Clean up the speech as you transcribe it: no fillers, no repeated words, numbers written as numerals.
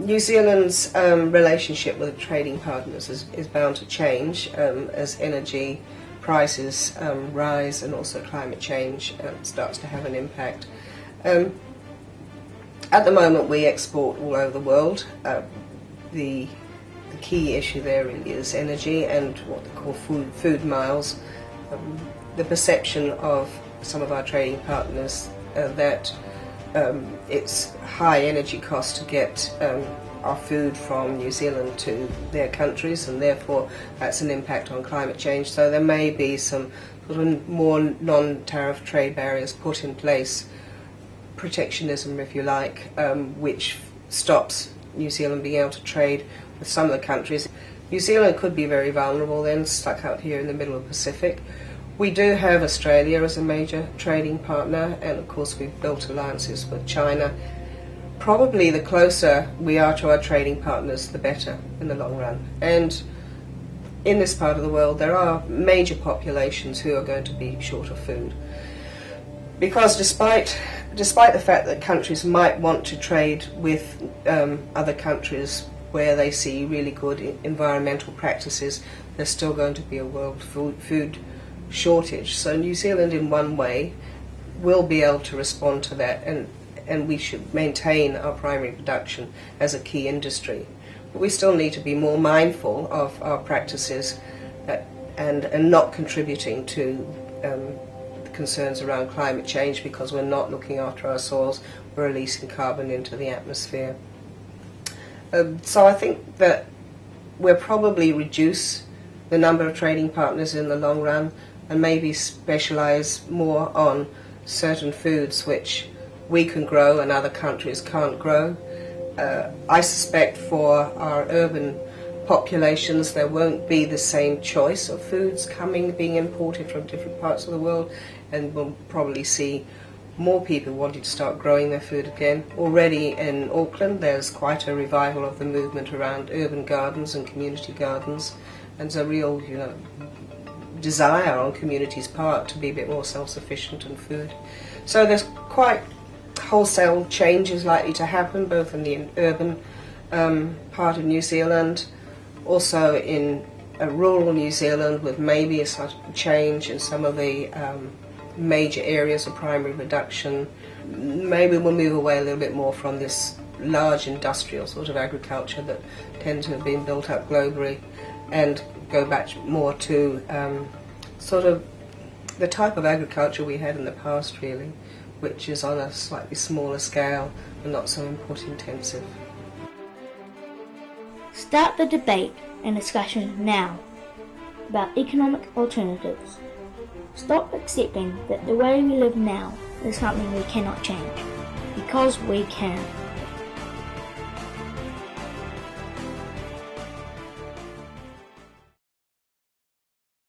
New Zealand's relationship with trading partners is bound to change as energy prices rise and also climate change starts to have an impact. At the moment we export all over the world. The key issue there really is energy and what they call food miles. The perception of some of our trading partners that it's high energy cost to get our food from New Zealand to their countries, and therefore that's an impact on climate change. So there may be some sort of more non-tariff trade barriers put in place, protectionism if you like, which stops New Zealand being able to trade with some of the countries. New Zealand could be very vulnerable then, stuck out here in the middle of the Pacific. We do have Australia as a major trading partner, and of course we've built alliances with China. Probably the closer we are to our trading partners, the better in the long run. And in this part of the world there are major populations who are going to be short of food. Because despite the fact that countries might want to trade with other countries where they see really good environmental practices, there's still going to be a world food shortage. So New Zealand in one way will be able to respond to that, and we should maintain our primary production as a key industry. But we still need to be more mindful of our practices and not contributing to the concerns around climate change, because we're not looking after our soils, we're releasing carbon into the atmosphere. So I think that we'll probably reduce the number of trading partners in the long run, and maybe specialise more on certain foods which we can grow and other countries can't grow. I suspect for our urban populations there won't be the same choice of foods being imported from different parts of the world, and we'll probably see more people wanting to start growing their food again. Already in Auckland there's quite a revival of the movement around urban gardens and community gardens, and there's a real desire on communities' part to be a bit more self-sufficient in food. So there's quite wholesale changes likely to happen, both in the urban part of New Zealand, also in rural New Zealand, with maybe a slight change in some of the major areas of primary production. Maybe we'll move away a little bit more from this large industrial sort of agriculture that tends to have been built up globally, and go back more to sort of the type of agriculture we had in the past really, which is on a slightly smaller scale and not so input intensive. Start the debate and discussion now about economic alternatives. Stop accepting that the way we live now is something we cannot change, because we can.